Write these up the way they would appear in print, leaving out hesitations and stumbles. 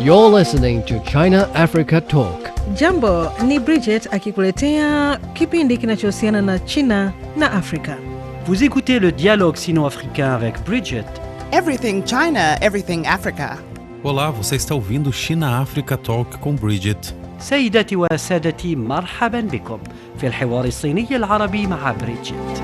You're listening to China Africa Talk. Jambo, ni Bridget akikuletea kipindi kinachohusiana na China na Afrika. Vous écoutez le dialogue sino-africain avec Bridget. Everything China, everything Africa. Olá, você está ouvindo China Africa Talk com Bridget. سيداتي وسادتي مرحبا بكم في الحوار الصيني العربي مع بريدجيت.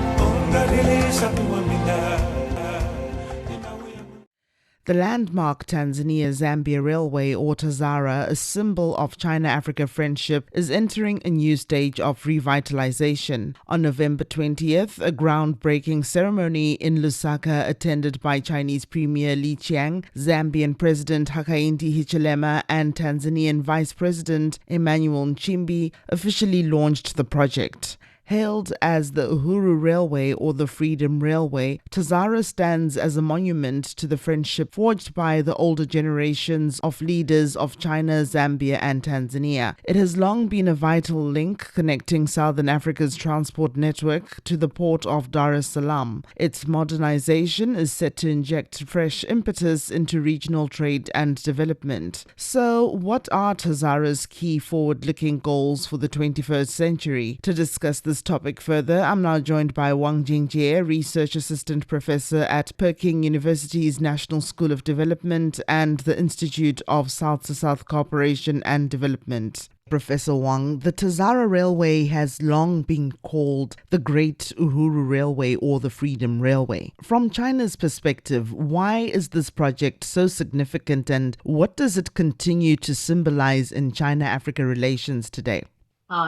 The landmark Tanzania-Zambia Railway, or TAZARA, a symbol of China-Africa friendship, is entering a new stage of revitalization. On November 20th, a groundbreaking ceremony in Lusaka, attended by Chinese Premier Li Qiang, Zambian President Hakainde Hichilema, and Tanzanian Vice President Emmanuel Nchimbi, officially launched the project. Hailed as the Uhuru Railway or the Freedom Railway, TAZARA stands as a monument to the friendship forged by the older generations of leaders of China, Zambia and Tanzania. It has long been a vital link connecting Southern Africa's transport network to the port of Dar es Salaam. Its modernization is set to inject fresh impetus into regional trade and development. So, what are TAZARA's key forward-looking goals for the 21st century? To discuss this topic further, I'm now joined by Wang Jingjie, Research Assistant Professor at Peking University's National School of Development and the Institute of South-to-South Cooperation and Development. Professor Wang, the TAZARA Railway has long been called the Great Uhuru Railway or the Freedom Railway. From China's perspective, why is this project so significant and what does it continue to symbolize in China-Africa relations today?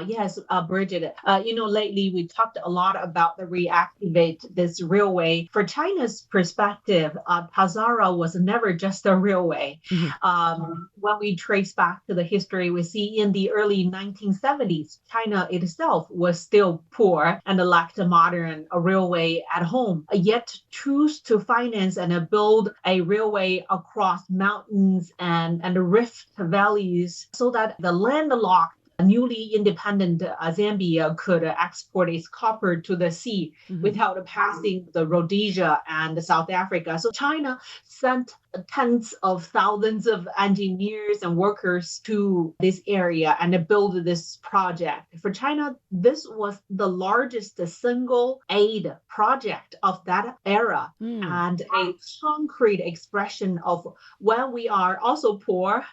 Yes, Bridget, lately we talked a lot about the reactivate this railway. For China's perspective, TAZARA was never just a railway. Mm-hmm. When we trace back to the history, we see in the early 1970s, China itself was still poor and lacked a modern railway at home, yet choose to finance and build a railway across mountains and rift valleys so that the landlocked newly independent Zambia could export its copper to the sea without passing the Rhodesia and South Africa. So China sent tens of thousands of engineers and workers to this area and build this project. For China, this was the largest single aid project of that era and a concrete expression of when we are also poor,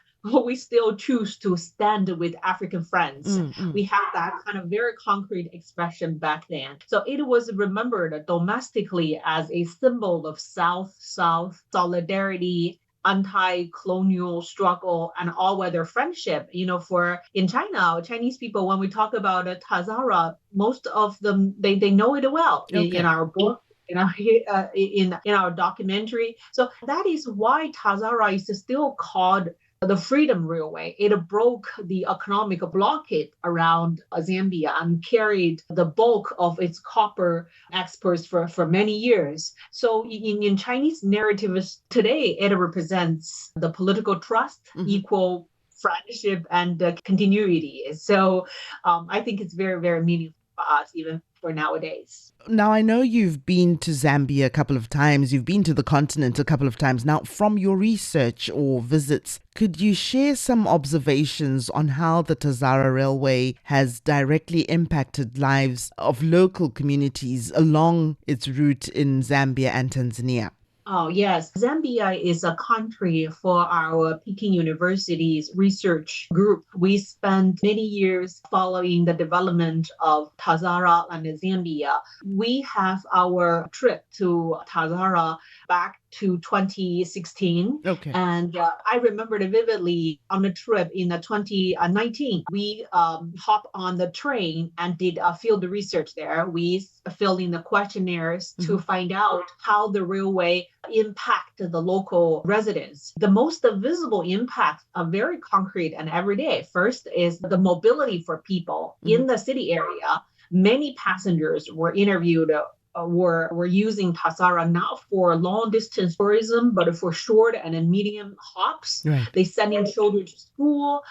we still choose to stand with African friends. We have that kind of very concrete expression back then. So it was remembered domestically as a symbol of South-South solidarity, anti-colonial struggle, and all-weather friendship. In China, Chinese people, when we talk about TAZARA, most of them, they know it well in our book. In our documentary. So that is why TAZARA is still called the Freedom Railway. It broke the economic blockade around Zambia and carried the bulk of its copper exports for many years. So in Chinese narratives today, it represents the political trust, equal friendship, and continuity. So I think it's very, very meaningful for us, even for nowadays. Now, I know you've been to Zambia a couple of times. You've been to the continent a couple of times. Now, from your research or visits, could you share some observations on how the TAZARA Railway has directly impacted lives of local communities along its route in Zambia and Tanzania? Oh, yes. Zambia is a country for our Peking University's research group. We spent many years following the development of TAZARA and Zambia. We have our trip to TAZARA back to 2016. Okay. And I remember it vividly on the trip in 2019. We hopped on the train and did field research there. We filled in the questionnaires to find out how the railway impact the local residents. The most visible impacts are very concrete and everyday. First is the mobility for people in the city area. Many passengers were interviewed were using TAZARA not for long distance tourism, but for short and medium hops. Right. They sending children to school,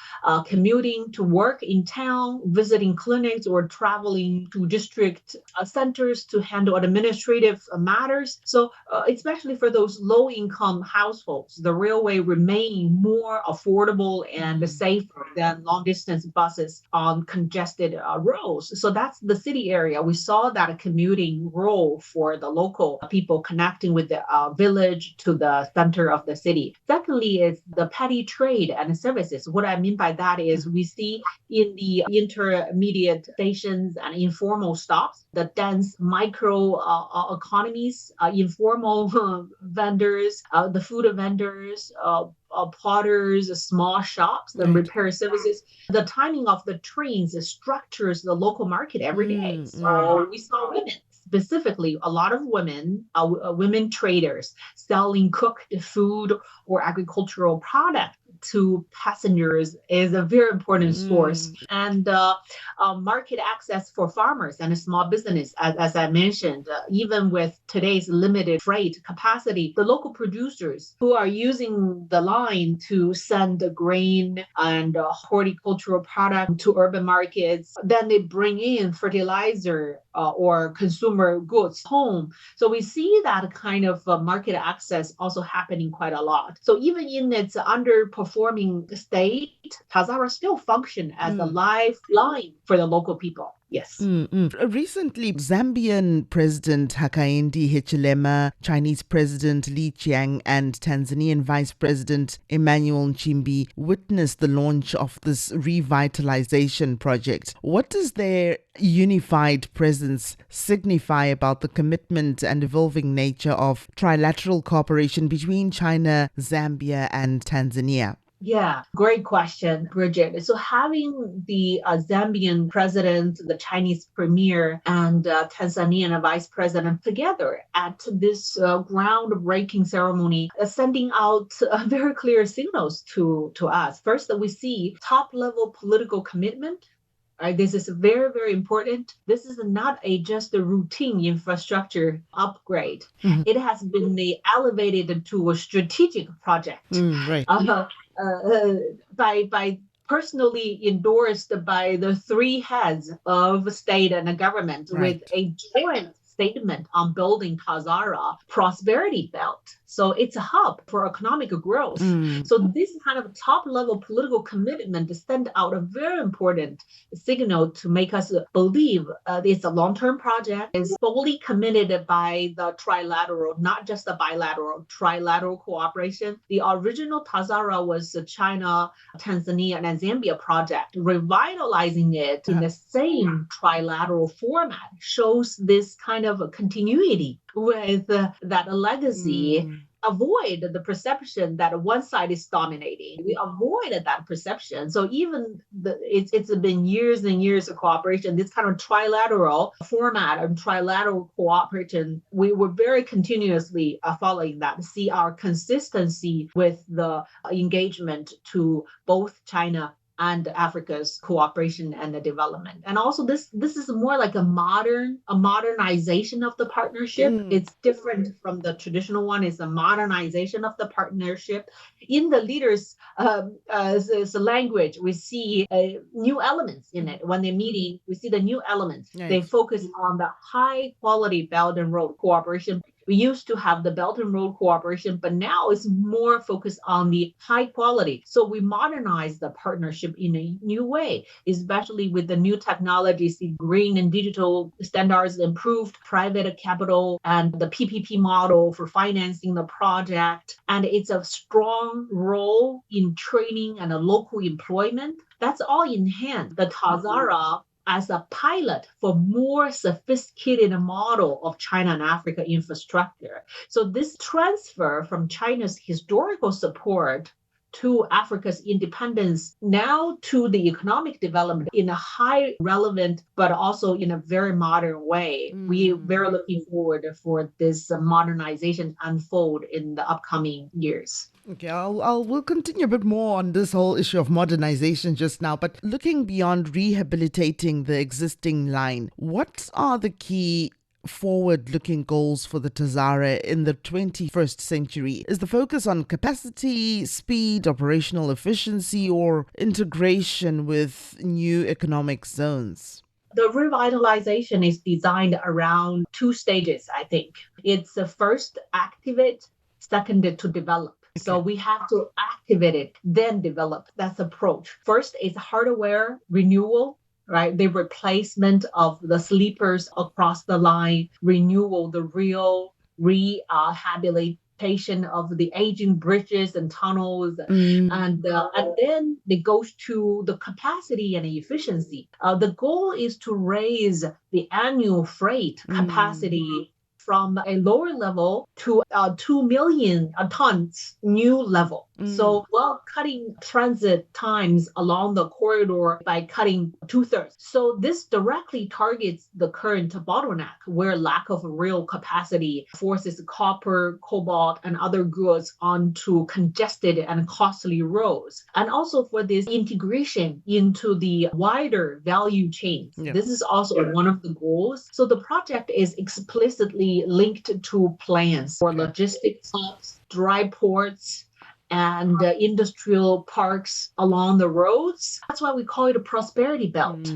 commuting to work in town, visiting clinics, or traveling to district centers to handle administrative matters. So especially for those low-income households, the railway remained more affordable and safer than long-distance buses on congested roads. So that's the city area. We saw that a commuting role for the local people connecting with the village to the center of the city. Secondly is the petty trade and services. What I mean by that is we see in the intermediate stations and informal stops, the dense micro economies, informal vendors, the food vendors, potters, small shops, the repair services. The timing of the trains structures the local market every day. So we saw women. Specifically, a lot of women, women traders selling cooked food or agricultural product to passengers is a very important source. And market access for farmers and small business, as I mentioned, even with today's limited freight capacity, the local producers who are using the line to send the grain and horticultural product to urban markets, then they bring in fertilizer or consumer goods home. So we see that kind of market access also happening quite a lot. So even in its underperforming state, TAZARA still function as a lifeline for the local people. Yes. Recently, Zambian President Hakainde Hichilema, Chinese President Li Qiang, and Tanzanian Vice President Emmanuel Nchimbi witnessed the launch of this revitalization project. What does their unified presence signify about the commitment and evolving nature of trilateral cooperation between China, Zambia, and Tanzania? Yeah, great question, Bridget. So having the Zambian president, the Chinese premier, and Tanzanian vice president together at this groundbreaking ceremony, sending out very clear signals to us. First, that we see top-level political commitment. Right, this is very, very important. This is not just a routine infrastructure upgrade. It has been elevated to a strategic project. Right. By personally endorsed by the three heads of state and government, Right. with a joint statement on building TAZARA prosperity belt. So it's a hub for economic growth. So this kind of top-level political commitment to send out a very important signal to make us believe it's a long-term project. It's fully committed by the trilateral, not just the bilateral, trilateral cooperation. The original TAZARA was the China, Tanzania, and Zambia project. Revitalizing it in the same trilateral format shows this kind of a continuity with that legacy. Avoid the perception that one side is dominating. We avoided that perception. So even it's been years and years of cooperation, this kind of trilateral format and trilateral cooperation, we were very continuously following that, see our consistency with the engagement to both China and Africa's cooperation and the development. And also this is more like a modernization of the partnership. It's different from the traditional one. It's a modernization of the partnership. In the leaders' language, we see new elements in it. When they're meeting, we see the new elements. Right. They focus on the high quality Belt and Road cooperation. We used to have the Belt and Road cooperation, but now it's more focused on the high quality. So we modernize the partnership in a new way, especially with the new technologies, the green and digital standards, improved private capital, and the PPP model for financing the project. And it's a strong role in training and a local employment. That's all in hand. The TAZARA as a pilot for more sophisticated model of China and Africa infrastructure. So this transfer from China's historical support to Africa's independence now to the economic development in a high relevant, but also in a very modern way. We're very looking forward for this modernization unfold in the upcoming years. Okay, we'll continue a bit more on this whole issue of modernization just now, but looking beyond rehabilitating the existing line, what are the key forward-looking goals for the TAZARA in the 21st century? Is the focus on capacity, speed, operational efficiency, or integration with new economic zones? The revitalization is designed around two stages, I think. It's the first activate, second to develop. Okay. So we have to activate it, then develop. That's the approach. First is hardware renewal, right? The replacement of the sleepers across the line, renewal, the real rehabilitation of the aging bridges and tunnels, and then it goes to the capacity and efficiency. The goal is to raise the annual freight capacity from a lower level to 2 million tons new level. So while cutting transit times along the corridor by cutting 2/3. So this directly targets the current bottleneck where lack of real capacity forces copper, cobalt, and other goods onto congested and costly roads. And also for this integration into the wider value chain. Yeah. This is also one of the goals. So the project is explicitly linked to plans for logistics hubs, dry ports, and industrial parks along the roads. That's why we call it a prosperity belt.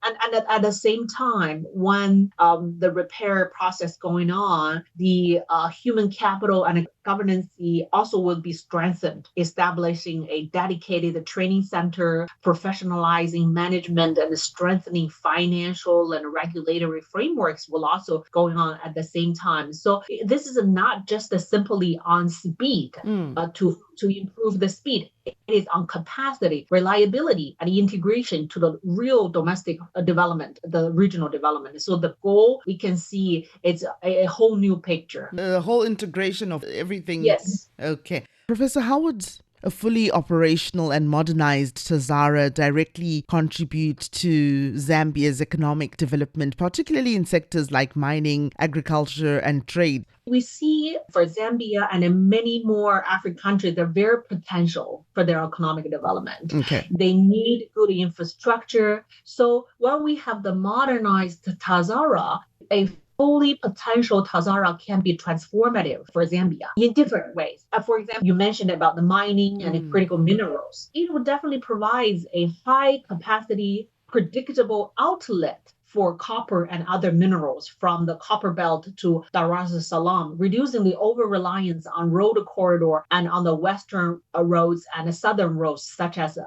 And at the same time, when the repair process going on, the human capital and governance also will be strengthened, establishing a dedicated training center, professionalizing management, and strengthening financial and regulatory frameworks will also going on at the same time. So this is not just simply on speed to improve the speed. It is on capacity, reliability, and integration to the real domestic development, the regional development. So the goal, we can see it's a whole new picture. The whole integration of everything. Yes. Okay. Professor, how would a fully operational and modernized TAZARA directly contribute to Zambia's economic development, particularly in sectors like mining, agriculture, and trade? We see for Zambia and in many more African countries, they're very potential for their economic development. Okay. They need good infrastructure. So when we have the modernized TAZARA, a fully potential TAZARA can be transformative for Zambia in different ways. For example, you mentioned about the mining and critical minerals. It would definitely provide a high capacity, predictable outlet for copper and other minerals from the copper belt to Dar es Salaam, reducing the over-reliance on road corridor and on the western roads and the southern roads, such as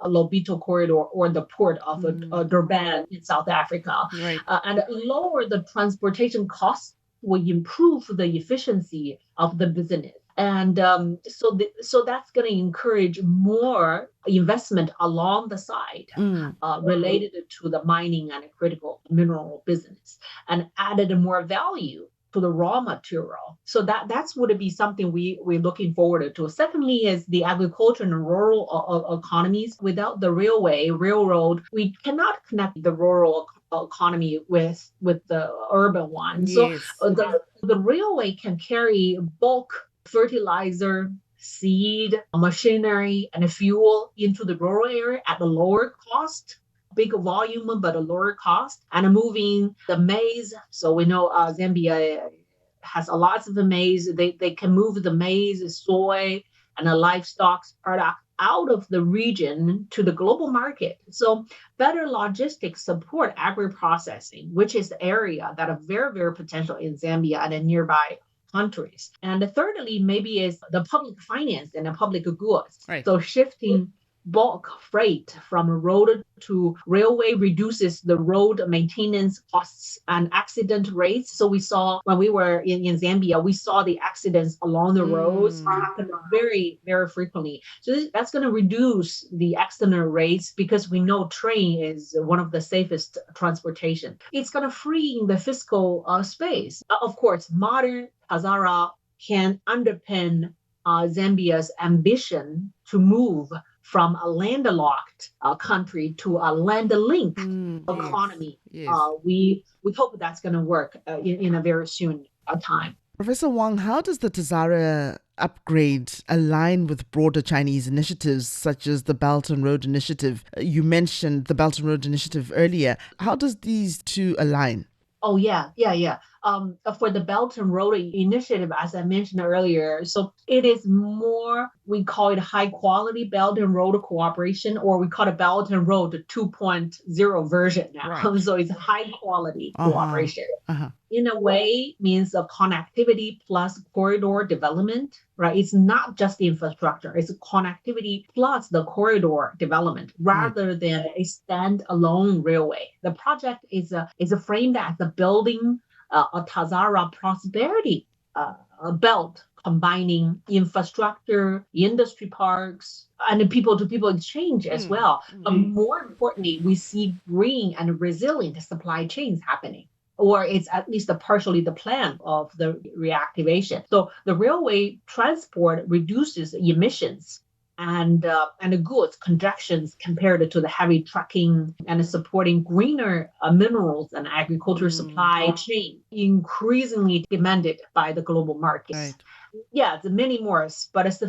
Lobito corridor or the port of Durban in South Africa. Right. And lower the transportation costs will improve the efficiency of the business. And so that's going to encourage more investment along the side related to the mining and critical mineral business and added more value to the raw material. So that's would be something we're looking forward to. Secondly is the agriculture and rural economies. Without the railroad, we cannot connect the rural economy with the urban one. Yes. So the railway can carry bulk fertilizer, seed, machinery, and fuel into the rural area at a lower cost, big volume, but a lower cost, and moving the maize. So we know Zambia has a lot of the maize. They can move the maize, soy, and the livestock product out of the region to the global market. So better logistics support agri-processing, which is the area that are very, very potential in Zambia and in nearby countries. And thirdly, maybe is the public finance and the public goods. Right. So shifting bulk freight from road to railway reduces the road maintenance costs and accident rates. So we saw when we were in Zambia, we saw the accidents along the roads happen very, very frequently. So that's going to reduce the accident rates because we know train is one of the safest transportation. It's going to free the fiscal space. Of course, modern TAZARA can underpin Zambia's ambition to move from a landlocked country to a land-linked economy. Yes. We hope that's going to work in a very soon time. Professor Wang, how does the TAZARA upgrade align with broader Chinese initiatives such as the Belt and Road Initiative? You mentioned the Belt and Road Initiative earlier. How does these two align? Oh, yeah. for the Belt and Road Initiative, as I mentioned earlier. So it is more, we call it high quality Belt and Road cooperation, or we call it Belt and Road 2.0 version now. Right. So it's high quality cooperation. Uh-huh. In a way, means a connectivity plus corridor development, right? It's not just the infrastructure, it's connectivity plus the corridor development rather than a standalone railway. The project is framed as a building a TAZARA prosperity belt combining infrastructure, industry parks, and people-to-people exchange as well. But more importantly, we see green and resilient supply chains happening, or it's at least partially the plan of the reactivation. So the railway transport reduces emissions and the goods congestions compared to the heavy trucking, and supporting greener minerals and agriculture supply chain, increasingly demanded by the global markets. Right. Yeah, the many more, but it's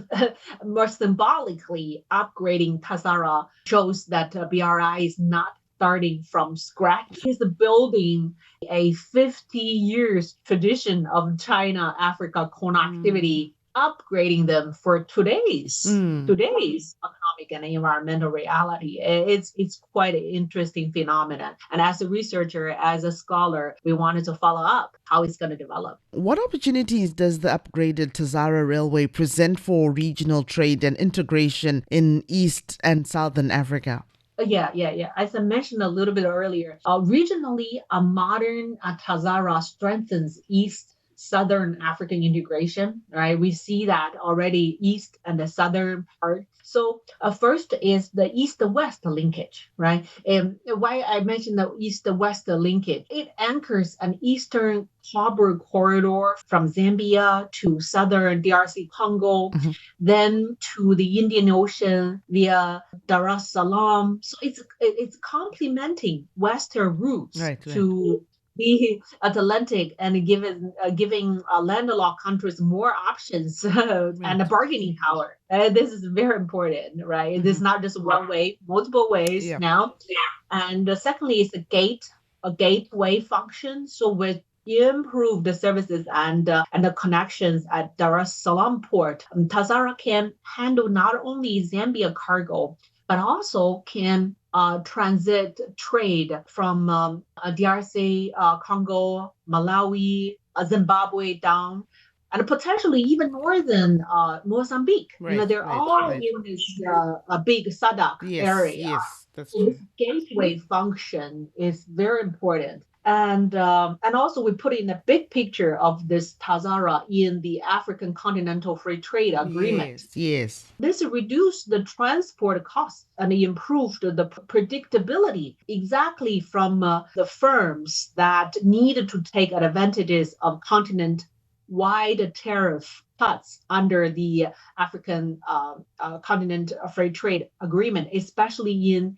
more symbolically upgrading TAZARA shows that BRI is not starting from scratch. It's building a 50 years tradition of China-Africa connectivity, upgrading them for today's economic and environmental reality. It's quite an interesting phenomenon. And as a researcher, as a scholar, we wanted to follow up how it's going to develop. What opportunities does the upgraded TAZARA Railway present for regional trade and integration in East and Southern Africa? Yeah. As I mentioned a little bit earlier, regionally, a modern TAZARA strengthens Southern African integration, right? We see that already east and the southern part. So first is the east-west linkage, right? And why I mentioned the east-west linkage, it anchors an eastern harbor corridor from Zambia to southern DRC Congo, then to the Indian Ocean via Dar es Salaam. So it's complementing Western routes to the Atlantic and giving landlocked countries more options and a bargaining power. This is very important, right? This is not just one way, multiple ways now. And secondly, it's a gateway function. So with improved services and the connections at Dar es Salaam port, TAZARA can handle not only Zambia cargo, but also can transit trade from DRC, Congo, Malawi, Zimbabwe down, and potentially even northern Mozambique. They're all in this big SADC area. Yes, that's so true. this gateway function is very important. And also we put in a big picture of this TAZARA in the African Continental Free Trade Agreement. Yes. This reduced the transport costs and improved the predictability exactly from the firms that needed to take advantages of continent-wide tariff cuts under the African Continent Free Trade Agreement, especially in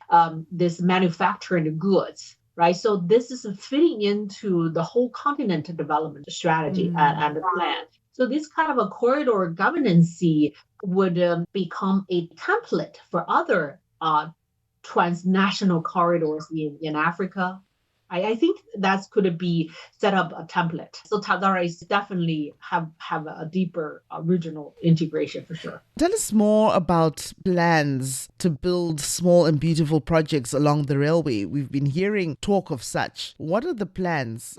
this manufacturing goods. Right, so this is fitting into the whole continent development strategy and the plan. So this kind of a corridor governance would become a template for other transnational corridors in Africa. I think that could be set up a template. So TAZARA is definitely have a deeper regional integration for sure. Tell us more about plans to build small and beautiful projects along the railway. We've been hearing talk of such. What are the plans?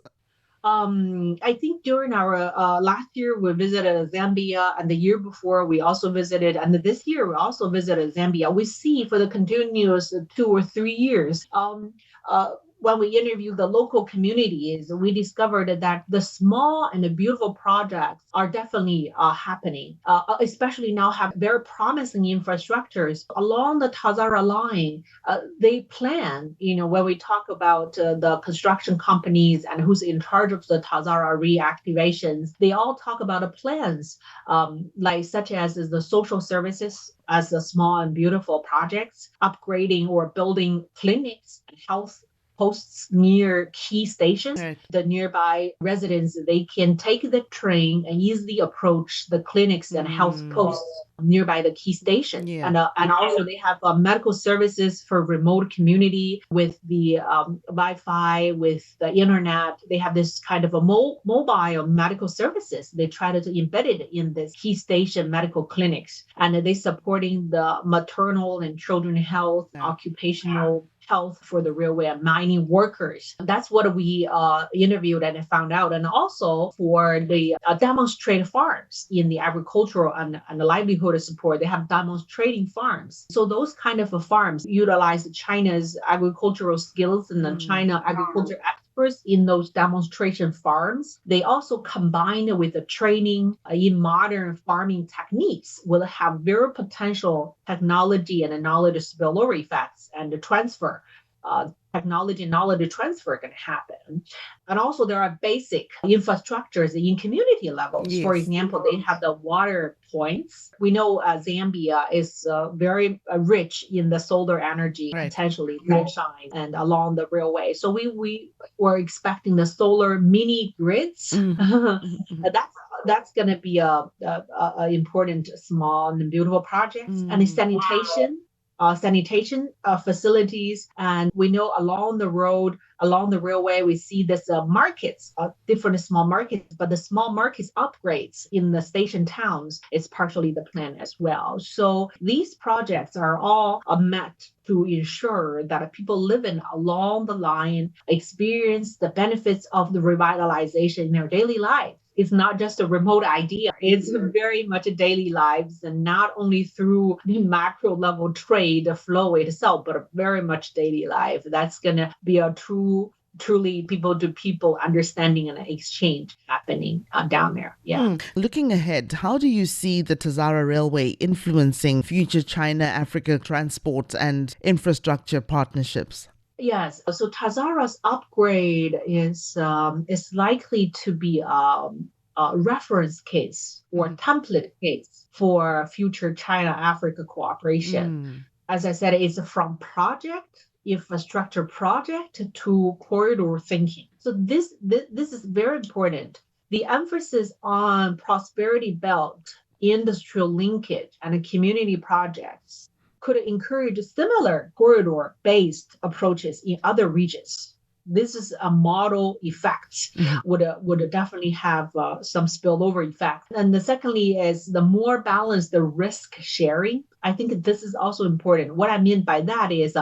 I think during our last year, we visited Zambia, and the year before we also visited, and this year we also visited Zambia. We see for the continuous 2 or 3 years, when we interviewed the local communities, we discovered that the small and the beautiful projects are definitely happening, especially now have very promising infrastructures along the TAZARA line. They plan, when we talk about the construction companies and who's in charge of the TAZARA reactivations, they all talk about plans such as the social services as the small and beautiful projects, upgrading or building clinics and health posts near key stations. Right. The nearby residents, they can take the train and easily approach the clinics and health posts nearby the key station. Yeah. And also they have medical services for remote community with the Wi-Fi, with the internet. They have this kind of a mobile medical services. They try to embed it in this key station medical clinics. And they supporting the maternal and children health, occupational health for the railway and mining workers. That's what we interviewed and found out. And also for the demonstrated farms in the agricultural and the livelihood support, they have demonstrating farms. So those kind of farms utilize China's agricultural skills and the China agriculture experts in those demonstration farms. They also combine with the training in modern farming techniques will have very potential technology and knowledge spillover effects and the transfer. Technology and knowledge transfer can happen. And also there are basic infrastructures in community levels. Yes. For example, they have the water points. We know Zambia is very rich in the solar energy, Right. potentially sunshine and along the railway. So we were expecting the solar mini grids. That's going to be a important, small and beautiful project. And sanitation facilities. And we know along the railway, we see this markets, different small markets, but the small markets upgrades in the station towns is partially the plan as well. So these projects are all met to ensure that people living along the line experience the benefits of the revitalization in their daily life. It's not just a remote idea. It's very much daily lives, and not only through the macro level trade flow itself, but very much daily life. That's going to be a truly people to people understanding and exchange happening down there. Yeah. Looking ahead, how do you see the TAZARA Railway influencing future China-Africa transport and infrastructure partnerships? Yes. So TAZARA's upgrade is likely to be a reference case or template case for future China-Africa cooperation. As I said, it's from infrastructure project to corridor thinking. So this is very important. The emphasis on prosperity belt, industrial linkage, and community projects could encourage similar corridor-based approaches in other regions. This is a model effect, would definitely have some spillover effect. And the secondly is the more balanced the risk sharing. I think this is also important. What I mean by that is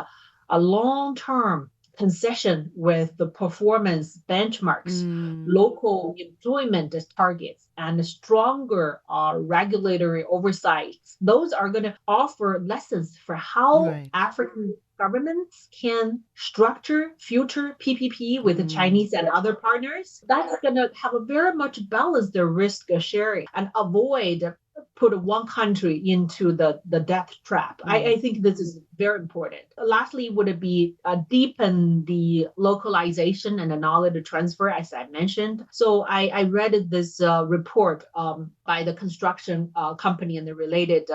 a long-term concession with the performance benchmarks, local employment targets, and stronger regulatory oversight. Those are going to offer lessons for how African governments can structure future PPP with the Chinese and other partners. That's going to have a very much balanced risk sharing and avoid put one country into the death trap. I think this is very important. Lastly, would it be deepen the localization and the knowledge transfer, as I mentioned. So I read this report by the construction company and the related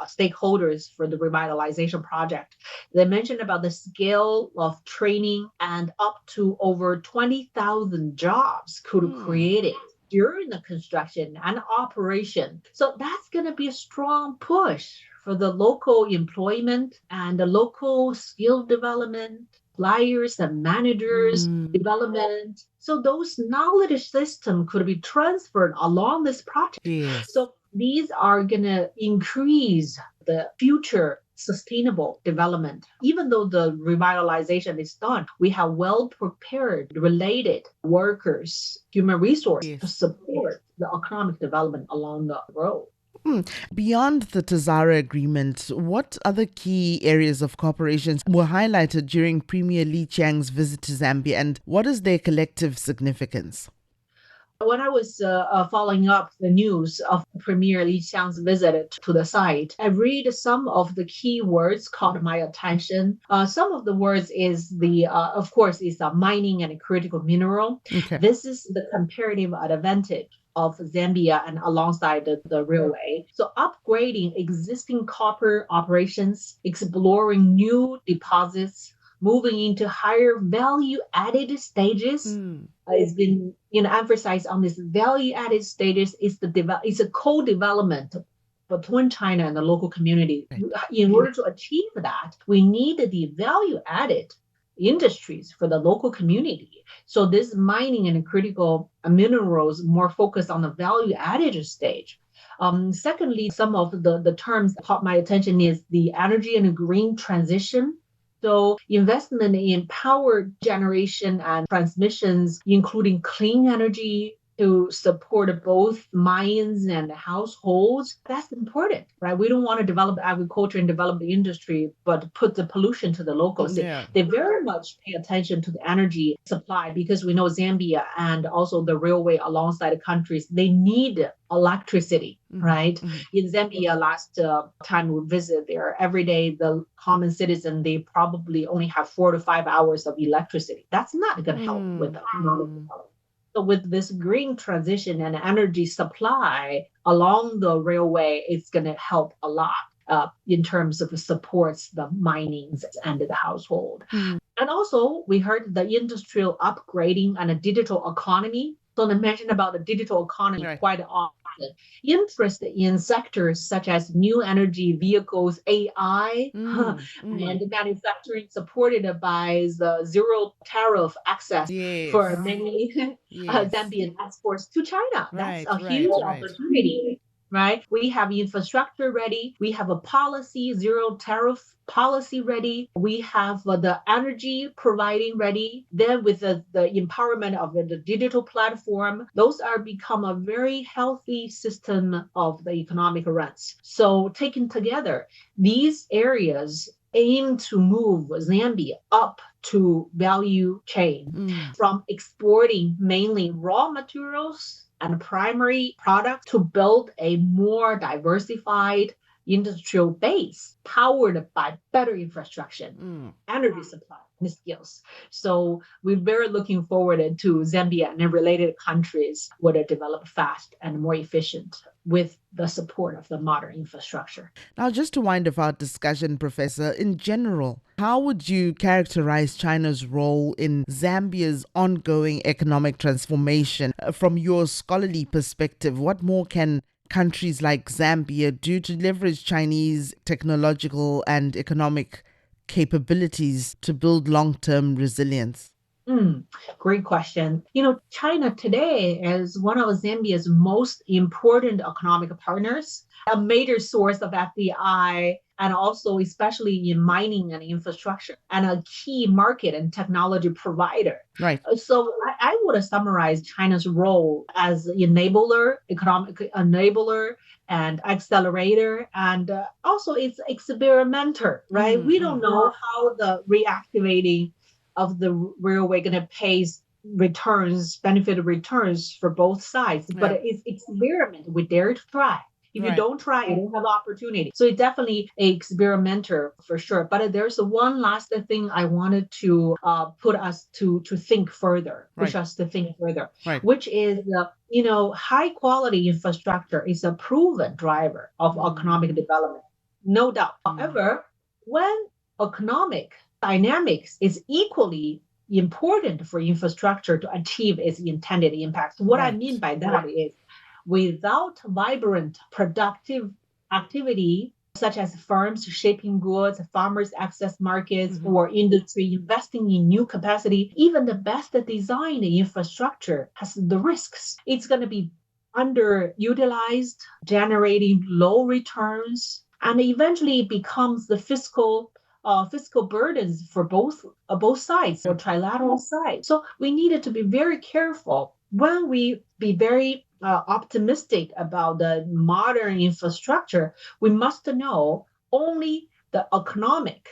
stakeholders for the revitalization project. They mentioned about the scale of training and up to over 20,000 jobs could create it during the construction and operation. So that's going to be a strong push for the local employment and the local skill development, suppliers and managers development. So those knowledge system could be transferred along this project. Yes. So these are going to increase the future sustainable development. Even though the revitalization is done, we have well-prepared related workers, human resources to support the economic development along the road. Beyond the TAZARA agreement, what other key areas of cooperation were highlighted during Premier Li Qiang's visit to Zambia, and what is their collective significance? When I was following up the news of Premier Li Qiang's visit to the site, I read some of the key words caught my attention. Some of the words is of course, is mining and a critical mineral. Okay. This is the comparative advantage of Zambia and alongside the railway. So upgrading existing copper operations, exploring new deposits, moving into higher value added stages. It's been emphasized on this value added stages is it's a co-development between China and the local community. In order to achieve that, we need the value added industries for the local community. So this mining and critical minerals more focused on the value added stage. Secondly, some of the terms that caught my attention is the energy and green transition. So investment in power generation and transmissions, including clean energy, to support both mines and households, that's important, right? We don't want to develop agriculture and develop the industry, but put the pollution to the locals. Yeah. They very much pay attention to the energy supply because we know Zambia and also the railway alongside the countries, they need electricity, right? In Zambia, last time we visited there, every day the common citizen, they probably only have 4 to 5 hours of electricity. That's not going to help with the economic development. So with this green transition and energy supply along the railway, it's going to help a lot in terms of supports the minings and the household. And also, we heard the industrial upgrading and a digital economy. So I mentioned about the digital economy quite often. Interest in sectors such as new energy vehicles, AI, and manufacturing supported by the zero tariff access for many Zambian exports to China. That's a huge opportunity. Right? We have infrastructure ready. We have a policy, zero tariff policy ready. We have the energy providing ready. Then with the empowerment of the digital platform, those are become a very healthy system of the economic runs. So taken together, these areas aim to move Zambia up to value chain from exporting mainly raw materials and primary product to build a more diversified industrial base powered by better infrastructure, energy supply, and skills. So we're very looking forward to Zambia and related countries would develop fast and more efficient with the support of the modern infrastructure. Now, just to wind up our discussion, Professor, in general, how would you characterize China's role in Zambia's ongoing economic transformation? From your scholarly perspective, what more can countries like Zambia do to leverage Chinese technological and economic capabilities to build long-term resilience? Great question. China today is one of Zambia's most important economic partners, a major source of FDI, and also especially in mining and infrastructure, and a key market and technology provider. Right. So I would summarize China's role as enabler, economic enabler, and accelerator, and also it's experimenter, right? We don't know how the reactivating of the railway going to pay benefit returns for both sides, but it's experiment. We dare to try. If you don't try, you don't have opportunity. So it's definitely an experimenter for sure. But there's one last thing I wanted to put us to think further, push us to think further, which is high quality infrastructure is a proven driver of economic development, no doubt. However, when economic dynamics is equally important for infrastructure to achieve its intended impact. What I mean by that is without vibrant productive activity, such as firms shipping goods, farmers access markets, or industry investing in new capacity, even the best designed infrastructure has the risks. It's going to be underutilized, generating low returns, and eventually it becomes the fiscal burdens for both sides or trilateral sides. So we needed to be very careful when we be very optimistic about the modern infrastructure. We must know only the economic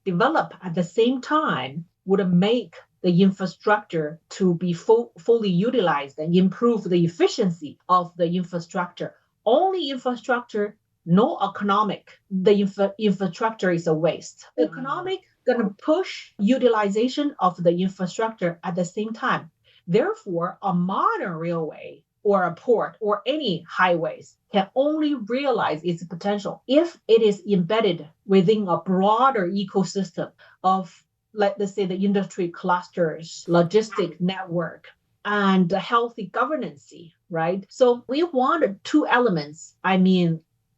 develop at the same time would make the infrastructure to be fully utilized and improve the efficiency of the infrastructure. Only infrastructure, no economic, the infrastructure is a waste. Economic going to push utilization of the infrastructure at the same time. Therefore, a modern railway or a port or any highways can only realize its potential if it is embedded within a broader ecosystem of let's say, the industry clusters, logistic network, and healthy governance, right? So we wanted two elements,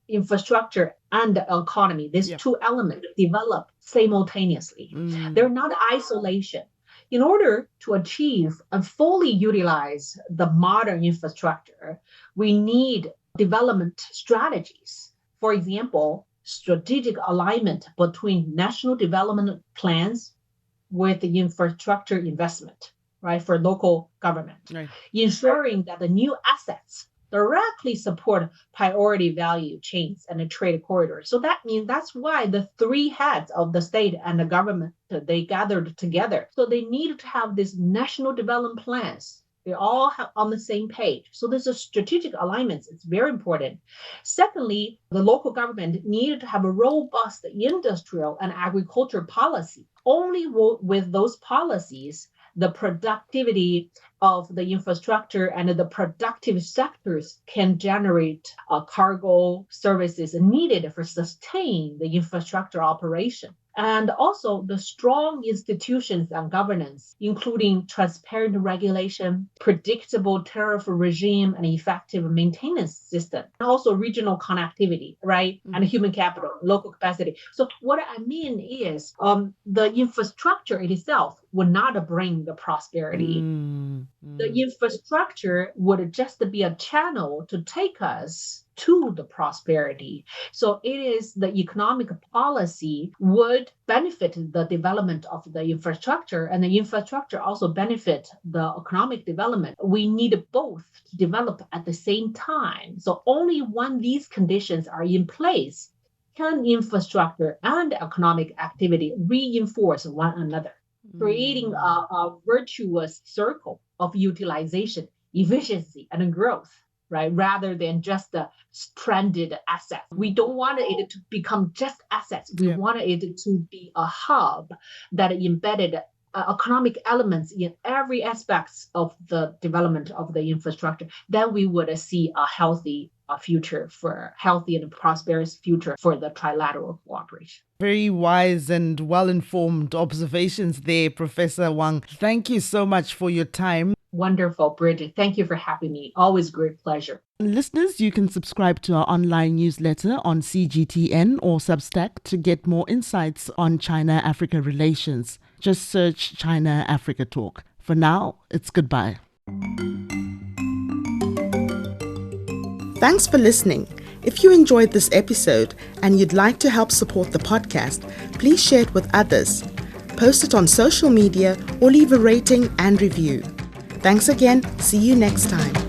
infrastructure and the economy, these two elements develop simultaneously. They're not isolation. In order to achieve and fully utilize the modern infrastructure, we need development strategies. For example, strategic alignment between national development plans with the infrastructure investment, right, for local government, right, ensuring that the new assets directly support priority value chains and the trade corridors. So that means that's why the three heads of the state and the government, they gathered together. So they need to have these national development plans. They all have on the same page. So there's a strategic alignment. It's very important. Secondly, the local government needed to have a robust industrial and agriculture policy. Only with those policies, the productivity of the infrastructure and the productive sectors can generate cargo services needed for sustain the infrastructure operation. And also the strong institutions and governance, including transparent regulation, predictable tariff regime, and effective maintenance system, and also regional connectivity, right? And human capital, local capacity. So what I mean is the infrastructure itself would not bring the prosperity. The infrastructure would just be a channel to take us to the prosperity. So it is the economic policy would benefit the development of the infrastructure, and the infrastructure also benefit the economic development. We need both to develop at the same time. So only when these conditions are in place can infrastructure and economic activity reinforce one another, creating a virtuous circle of utilization, efficiency, and growth, right? Rather than just the stranded assets. We don't want it to become just assets. We want it to be a hub that embedded economic elements in every aspect of the development of the infrastructure. Then we would see a healthy healthy and prosperous future for the trilateral cooperation. Very wise and well-informed observations there, Professor Wang. Thank you so much for your time. Wonderful, Bridget. Thank you for having me. Always great pleasure. Listeners, you can subscribe to our online newsletter on CGTN or Substack to get more insights on China-Africa relations. Just search China-Africa Talk. For now, it's goodbye. Thanks for listening. If you enjoyed this episode and you'd like to help support the podcast, please share it with others. Post it on social media or leave a rating and review. Thanks again. See you next time.